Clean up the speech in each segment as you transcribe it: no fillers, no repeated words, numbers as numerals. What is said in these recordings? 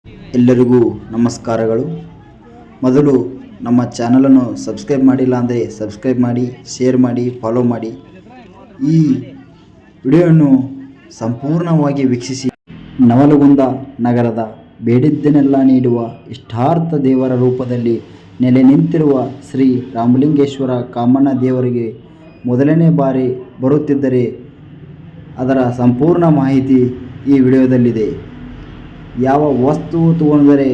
ಎಲ್ಲರಿಗೂ ನಮಸ್ಕಾರಗಳು. ಮೊದಲು ನಮ್ಮ ಚಾನಲನ್ನು ಸಬ್ಸ್ಕ್ರೈಬ್ ಮಾಡಿಲ್ಲ ಅಂದರೆ ಸಬ್ಸ್ಕ್ರೈಬ್ ಮಾಡಿ, ಶೇರ್ ಮಾಡಿ, ಫಾಲೋ ಮಾಡಿ. ಈ ವಿಡಿಯೋವನ್ನು ಸಂಪೂರ್ಣವಾಗಿ ವೀಕ್ಷಿಸಿ. ನವಲಗುಂದ ನಗರದ ಬೇಡಿದ್ದನ್ನೆಲ್ಲ ನೀಡುವ ಇಷ್ಟಾರ್ಥ ದೇವರ ರೂಪದಲ್ಲಿ ನೆಲೆ ನಿಂತಿರುವ ಶ್ರೀ ರಾಮಲಿಂಗೇಶ್ವರ ಕಾಮಣ್ಣ ದೇವರಿಗೆ ಮೊದಲನೇ ಬಾರಿ ಬರುತ್ತಿದ್ದರೆ ಅದರ ಸಂಪೂರ್ಣ ಮಾಹಿತಿ ಈ ವಿಡಿಯೋದಲ್ಲಿದೆ. ಯಾವ ವಸ್ತು ತಗೊಂಡರೆ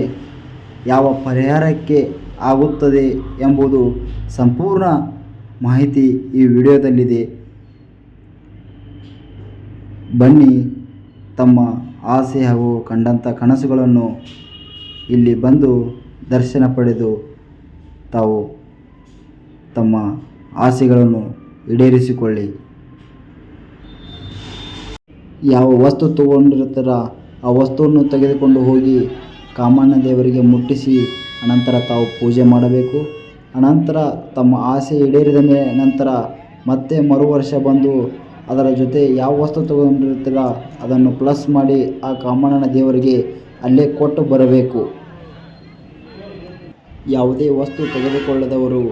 ಯಾವ ಪರಿಹಾರಕ್ಕೆ ಆಗುತ್ತದೆ ಎಂಬುದು ಸಂಪೂರ್ಣ ಮಾಹಿತಿ ಈ ವಿಡಿಯೋದಲ್ಲಿದೆ. ಬನ್ನಿ, ತಮ್ಮ ಆಸೆ ಹಾಗೂ ಕಂಡಂಥ ಕನಸುಗಳನ್ನು ಇಲ್ಲಿ ಬಂದು ದರ್ಶನ ಪಡೆದು ತಾವು ತಮ್ಮ ಆಸೆಗಳನ್ನು ಈಡೇರಿಸಿಕೊಳ್ಳಿ. ಯಾವ ವಸ್ತು ತಗೊಂಡಿರ್ತಾರ ಆ ವಸ್ತುವನ್ನು ತೆಗೆದುಕೊಂಡು ಹೋಗಿ ಕಾಮಣ್ಣ ದೇವರಿಗೆ ಮುಟ್ಟಿಸಿ ಅನಂತರ ತಾವು ಪೂಜೆ ಮಾಡಬೇಕು. ಅನಂತರ ತಮ್ಮ ಆಸೆ ಈಡೇರಿದ ನಂತರ ಮತ್ತೆ ಮರು ವರ್ಷ ಬಂದು ಅದರ ಜೊತೆ ಯಾವ ವಸ್ತು ತಗೊಂಡಿರ್ತೀರ ಅದನ್ನು ಪ್ಲಸ್ ಮಾಡಿ ಆ ಕಾಮಣ್ಣನ ದೇವರಿಗೆ ಅಲ್ಲೇ ಕೊಟ್ಟು ಬರಬೇಕು. ಯಾವುದೇ ವಸ್ತು ತೆಗೆದುಕೊಳ್ಳದವರು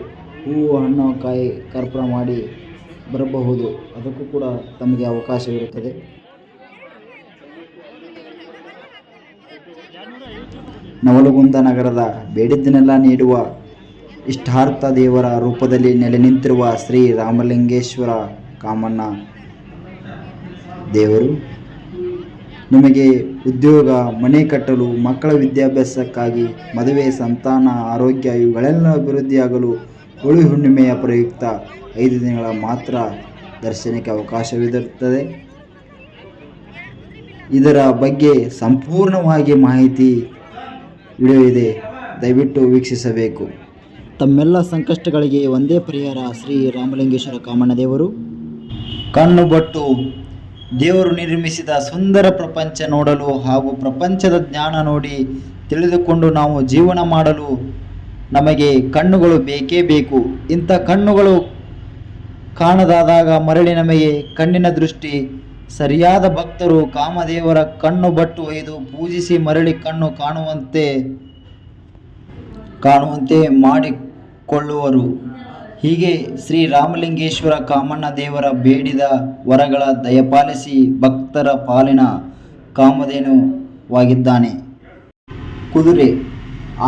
ಹೂವು, ಹಣ್ಣು, ಕಾಯಿ, ಕರ್ಪೂರ ಮಾಡಿ ಬರಬಹುದು. ಅದಕ್ಕೂ ಕೂಡ ತಮಗೆ ಅವಕಾಶವಿರುತ್ತದೆ. ನವಲಗುಂದ ನಗರದ ಬೇಡಿದ್ದನ್ನೆಲ್ಲ ನೀಡುವ ಇಷ್ಟಾರ್ಥ ದೇವರ ರೂಪದಲ್ಲಿ ನೆಲೆ ನಿಂತಿರುವ ಶ್ರೀ ರಾಮಲಿಂಗೇಶ್ವರ ಕಾಮಣ್ಣ ದೇವರು ನಿಮಗೆ ಉದ್ಯೋಗ, ಮನೆ ಕಟ್ಟಲು, ಮಕ್ಕಳ ವಿದ್ಯಾಭ್ಯಾಸಕ್ಕಾಗಿ, ಮದುವೆ, ಸಂತಾನ, ಆರೋಗ್ಯ ಇವುಗಳೆಲ್ಲ ಅಭಿವೃದ್ಧಿಯಾಗಲು ಹೋಳಿ ಹುಣ್ಣಿಮೆಯ ಪ್ರಯುಕ್ತ 5 ದಿನಗಳ ಮಾತ್ರ ದರ್ಶನಕ್ಕೆ ಅವಕಾಶವಿರುತ್ತದೆ. ಇದರ ಬಗ್ಗೆ ಸಂಪೂರ್ಣವಾಗಿ ಮಾಹಿತಿ ವಿಡಿಯೋ ಇದೆ, ದಯವಿಟ್ಟು ವೀಕ್ಷಿಸಬೇಕು. ತಮ್ಮೆಲ್ಲ ಸಂಕಷ್ಟಗಳಿಗೆ ಒಂದೇ ಪರಿಹಾರ ಶ್ರೀ ರಾಮಲಿಂಗೇಶ್ವರ ಕಾಮಣ್ಣ ದೇವರು. ಕಣ್ಣು ಬಟ್ಟು ದೇವರು ನಿರ್ಮಿಸಿದ ಸುಂದರ ಪ್ರಪಂಚ ನೋಡಲು ಹಾಗೂ ಪ್ರಪಂಚದ ಜ್ಞಾನ ನೋಡಿ ತಿಳಿದುಕೊಂಡು ನಾವು ಜೀವನ ಮಾಡಲು ನಮಗೆ ಕಣ್ಣುಗಳು ಬೇಕೇ ಬೇಕು. ಇಂಥ ಕಣ್ಣುಗಳು ಕಾಣದಾದಾಗ ಮರಳಿ ನಮಗೆ ಕಣ್ಣಿನ ದೃಷ್ಟಿ ಸರಿಯಾದ ಭಕ್ತರು ಕಾಮದೇವರ ಕಣ್ಣು ಬಟ್ಟು ಒಯ್ದು ಪೂಜಿಸಿ ಮರಳಿ ಕಣ್ಣು ಕಾಣುವಂತೆ ಮಾಡಿಕೊಳ್ಳುವರು. ಹೀಗೆ ಶ್ರೀ ರಾಮಲಿಂಗೇಶ್ವರ ಕಾಮಣ್ಣ ದೇವರ ಬೇಡಿದ ವರಗಳ ದಯಪಾಲಿಸಿ ಭಕ್ತರ ಪಾಲಿನ ಕಾಮಧೇನುವಾಗಿದ್ದಾನೆ. ಕುದುರೆ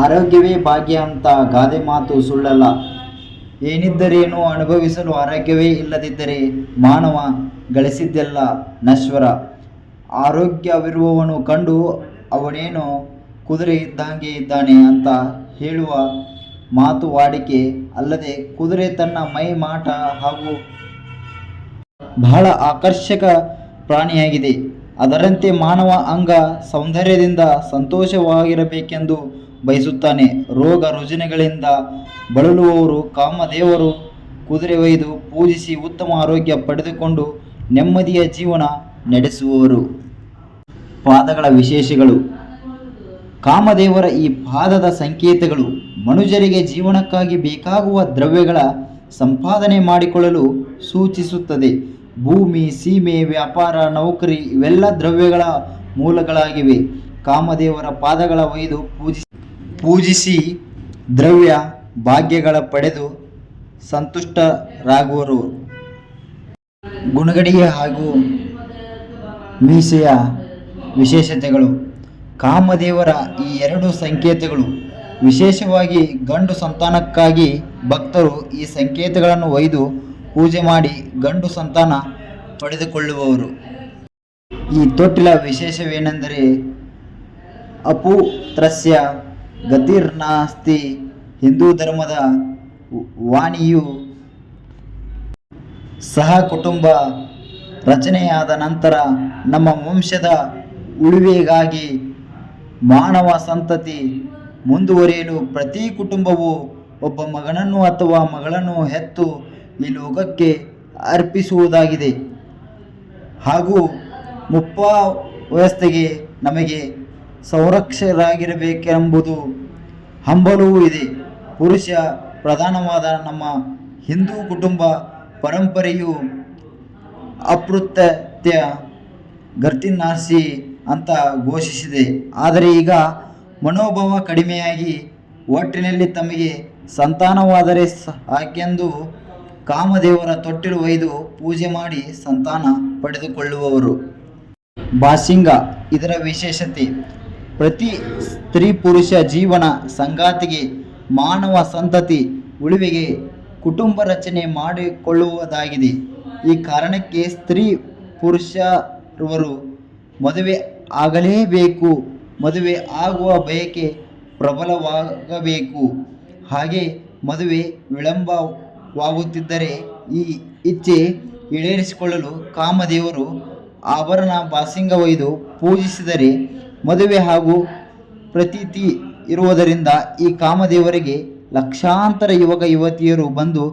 ಆರೋಗ್ಯವೇ ಭಾಗ್ಯ ಅಂತ ಗಾದೆ ಮಾತು ಸುಳ್ಳಲ್ಲ. ಏನಿದ್ದರೇನು ಅನುಭವಿಸಲು ಆರೋಗ್ಯವೇ ಇಲ್ಲದಿದ್ದರೆ ಮಾನವ ಗಳಿಸಿದ್ದೆಲ್ಲ ನಶ್ವರ. ಆರೋಗ್ಯವಿರುವವನು ಕಂಡು ಅವನೇನು ಕುದುರೆ ಇದ್ದಂಗೆ ಇದ್ದಾನೆ ಅಂತ ಹೇಳುವ ಮಾತು ವಾಡಿಕೆ. ಅಲ್ಲದೆ ಕುದುರೆ ತನ್ನ ಮೈ ಮಾಟ ಹಾಗೂ ಬಹಳ ಆಕರ್ಷಕ ಪ್ರಾಣಿಯಾಗಿದೆ. ಅದರಂತೆ ಮಾನವ ಅಂಗ ಸೌಂದರ್ಯದಿಂದ ಸಂತೋಷವಾಗಿರಬೇಕೆಂದು ಬಯಸುತ್ತಾನೆ. ರೋಗ ರುಜಿನಗಳಿಂದ ಬಳಲುವವರು ಕಾಮದೇವರು ಕುದುರೆ ಒಯ್ದು ಪೂಜಿಸಿ ಉತ್ತಮ ಆರೋಗ್ಯ ಪಡೆದುಕೊಂಡು ನೆಮ್ಮದಿಯ ಜೀವನ ನಡೆಸುವವರು. ಪಾದಗಳ ವಿಶೇಷಗಳು. ಕಾಮದೇವರ ಈ ಪಾದದ ಸಂಕೇತಗಳು ಮನುಜರಿಗೆ ಜೀವನಕ್ಕಾಗಿ ಬೇಕಾಗುವ ದ್ರವ್ಯಗಳ ಸಂಪಾದನೆ ಮಾಡಿಕೊಳ್ಳಲು ಸೂಚಿಸುತ್ತದೆ. ಭೂಮಿ, ಸೀಮೆ, ವ್ಯಾಪಾರ, ನೌಕರಿ ಇವೆಲ್ಲ ದ್ರವ್ಯಗಳ ಮೂಲಗಳಾಗಿವೆ. ಕಾಮದೇವರ ಪಾದಗಳ ಒಯ್ದು ಪೂಜಿಸಿ ದ್ರವ್ಯ ಭಾಗ್ಯಗಳ ಪಡೆದು ಸಂತುಷ್ಟರಾಗುವರು. ಗುಣಗಡಿಯ ಹಾಗೂ ಮೀಸೆಯ ವಿಶೇಷತೆಗಳು. ಕಾಮದೇವರ ಈ 2 ಸಂಕೇತಗಳು ವಿಶೇಷವಾಗಿ ಗಂಡು ಸಂತಾನಕ್ಕಾಗಿ ಭಕ್ತರು ಈ ಸಂಕೇತಗಳನ್ನು ಒಯ್ದು ಪೂಜೆ ಮಾಡಿ ಗಂಡು ಸಂತಾನ ಪಡೆದುಕೊಳ್ಳುವವರು. ಈ ತೊಟ್ಟಿಲ ವಿಶೇಷವೇನೆಂದರೆ ಅಪುತ್ರಸ್ಯ ಗತಿರ್ನಾಸ್ತಿ. ಹಿಂದೂ ಧರ್ಮದ ವಾಣಿಯು ಸಹ ಕುಟುಂಬ ರಚನೆಯಾದ ನಂತರ ನಮ್ಮ ವಂಶದ ಉಳಿವಿಗಾಗಿ ಮಾನವ ಸಂತತಿ ಮುಂದುವರಿಯಲು ಪ್ರತಿ ಕುಟುಂಬವು ಒಬ್ಬ ಮಗನನ್ನು ಅಥವಾ ಮಗಳನ್ನು ಹೆತ್ತು ಈ ಲೋಕಕ್ಕೆ ಅರ್ಪಿಸುವುದಾಗಿದೆ. ಹಾಗೂ ಮುಪ್ಪಾವಸ್ಥೆಗೆ ನಮಗೆ ಸಂರಕ್ಷಕರಾಗಿರಬೇಕೆಂಬುದು ಹಂಬಲವೂ ಇದೆ. ಪುರುಷ ಪ್ರಧಾನವಾದ ನಮ್ಮ ಹಿಂದೂ ಕುಟುಂಬ ಪರಂಪರೆಯು ಅಪೃತ್ಯ ಗರ್ತಿನಾಸಿ ಅಂತ ಘೋಷಿಸಿದೆ. ಆದರೆ ಈಗ ಮನೋಭಾವ ಕಡಿಮೆಯಾಗಿ ಒಟ್ಟಿನಲ್ಲಿ ತಮಗೆ ಸಂತಾನವಾದರೆ ಸಾಕೆಂದು ಕಾಮದೇವರ ತೊಟ್ಟಿಲು ಒಯ್ದು ಪೂಜೆ ಮಾಡಿ ಸಂತಾನ ಪಡೆದುಕೊಳ್ಳುವವರು. ಬಾಸಿಂಗ ಇದರ ವಿಶೇಷತೆ ಪ್ರತಿ ಸ್ತ್ರೀ ಪುರುಷ ಜೀವನ ಸಂಗಾತಿಗೆ ಮಾನವ ಸಂತತಿ ಉಳಿವಿಗೆ ಕುಟುಂಬ ರಚನೆ ಮಾಡಿಕೊಳ್ಳುವುದಾಗಿದೆ. ಈ ಕಾರಣಕ್ಕೆ ಸ್ತ್ರೀ ಪುರುಷರವರು ಮದುವೆ ಆಗಲೇಬೇಕು. ಮದುವೆ ಆಗುವ ಬಯಕೆ ಪ್ರಬಲವಾಗಬೇಕು. ಹಾಗೆ ಮದುವೆ ವಿಳಂಬವಾಗುತ್ತಿದ್ದರೆ ಈ ಇಚ್ಛೆ ಈಡೇರಿಸಿಕೊಳ್ಳಲು ಕಾಮದೇವರು ಆಭರಣ ಬಾಸಿಂಗ ಒಯ್ದು ಪೂಜಿಸಿದರೆ ಮದುವೆ ಹಾಗೂ ಪ್ರತೀತಿ ಇರುವುದರಿಂದ ಈ ಕಾಮದೇವರಿಗೆ ಲಕ್ಷಾಂತರ ಯುವಕ ಯುವತಿಯರು ಬಂದು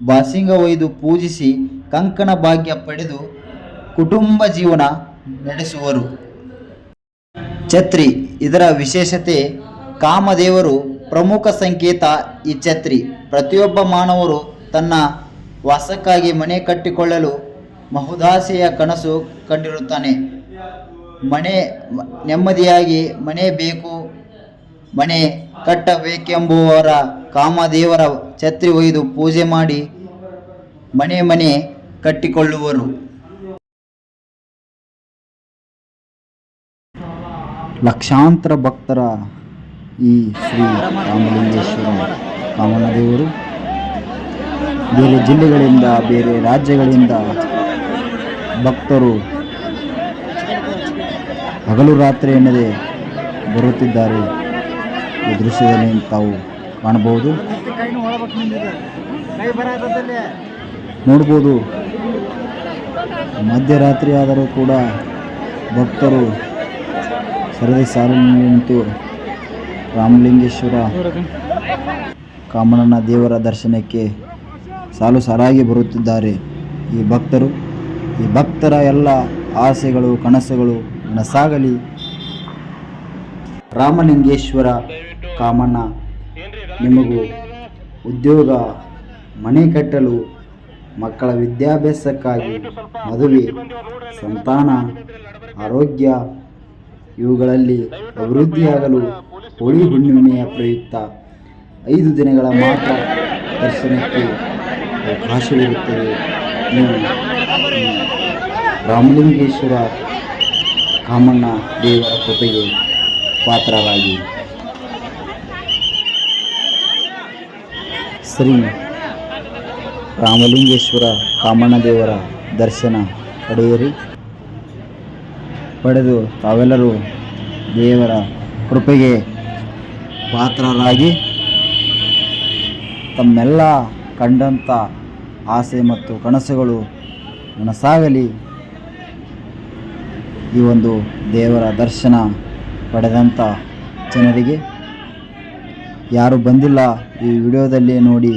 ಬಾಸಿಂಗ ಒಯ್ದು ಪೂಜಿಸಿ ಕಂಕಣ ಭಾಗ್ಯ ಪಡೆದು ಕುಟುಂಬ ಜೀವನ ನಡೆಸುವರು. ಛತ್ರಿ ಇದರ ವಿಶೇಷತೆ ಕಾಮದೇವರು ಪ್ರಮುಖ ಸಂಕೇತ. ಈ ಛತ್ರಿ ಪ್ರತಿಯೊಬ್ಬ ಮಾನವರು ತನ್ನ ವಾಸಕ್ಕಾಗಿ ಮನೆ ಕಟ್ಟಿಕೊಳ್ಳಲು ಮಹದಾಸೆಯ ಕನಸು ಕಂಡಿರುತ್ತಾನೆ. ನೆಮ್ಮದಿಯಾಗಿ ಮನೆ ಬೇಕು, ಮನೆ ಕಟ್ಟಬೇಕೆಂಬುವರ ಕಾಮದೇವರ ಛತ್ರಿ ಒಯ್ದು ಪೂಜೆ ಮಾಡಿ ಮನೆ ಕಟ್ಟಿಕೊಳ್ಳುವರು. ಲಕ್ಷಾಂತರ ಭಕ್ತರ ಈ ಶ್ರೀ ರಾಮಲಿಂಗೇಶ್ವರ ಕಾಮನದೇವರು ಬೇರೆ ಜಿಲ್ಲೆಗಳಿಂದ ಬೇರೆ ರಾಜ್ಯಗಳಿಂದ ಭಕ್ತರು ಹಗಲು ರಾತ್ರಿ ಎನ್ನದೆ ಬರುತ್ತಿದ್ದಾರೆ. ಈ ದೃಶ್ಯದಲ್ಲಿ ತಾವು ಕಾಣಬಹುದು, ನೋಡ್ಬೋದು. ಮಧ್ಯರಾತ್ರಿ ಆದರೂ ಕೂಡ ಭಕ್ತರು ಸರದಿ ಸಾಲಿನಲ್ಲಿ ನಿಂತು ರಾಮಲಿಂಗೇಶ್ವರ ಕಾಮಣ್ಣನ ದೇವರ ದರ್ಶನಕ್ಕೆ ಸಾಲು ಸಾಲಾಗಿ ಬರುತ್ತಿದ್ದಾರೆ. ಈ ಭಕ್ತರ ಎಲ್ಲ ಆಸೆಗಳು ಕನಸುಗಳು ನನಸಾಗಲಿ. ರಾಮಲಿಂಗೇಶ್ವರ ಕಾಮಣ್ಣ ನಿಮಗೂ ಉದ್ಯೋಗ, ಮನೆ ಕಟ್ಟಲು, ಮಕ್ಕಳ ವಿದ್ಯಾಭ್ಯಾಸಕ್ಕಾಗಿ, ಮದುವೆ, ಸಂತಾನ, ಆರೋಗ್ಯ ಇವುಗಳಲ್ಲಿ ಅಭಿವೃದ್ಧಿಯಾಗಲು ಹೋಳಿ ಹುಣ್ಣಿಮೆಯ ಪ್ರಯುಕ್ತ 5 ದಿನಗಳ ಮಾತ್ರ ದರ್ಶನಕ್ಕೆ ಅವಕಾಶವಿರುತ್ತದೆ. ನೀವು ರಾಮಲಿಂಗೇಶ್ವರ ಕಾಮಣ್ಣ ದೇವರ ಕೃಪೆಗೆ ಪಾತ್ರರಾಗಿ ಶ್ರೀ ರಾಮಲಿಂಗೇಶ್ವರ ಕಾಮಣ್ಣ ದೇವರ ದರ್ಶನ ಪಡೆದು ತಾವೆಲ್ಲರೂ ದೇವರ ಕೃಪೆಗೆ ಪಾತ್ರರಾಗಿ ತಮ್ಮೆಲ್ಲ ಕಂಡಂಥ ಆಸೆ ಮತ್ತು ಕನಸುಗಳು ನನಸಾಗಲಿ. ಈ ಒಂದು ದೇವರ ದರ್ಶನ ಪಡೆದಂಥ ಜನರಿಗೆ, ಯಾರು ಬಂದಿಲ್ಲ ಈ ವಿಡಿಯೋದಲ್ಲಿ ನೋಡಿ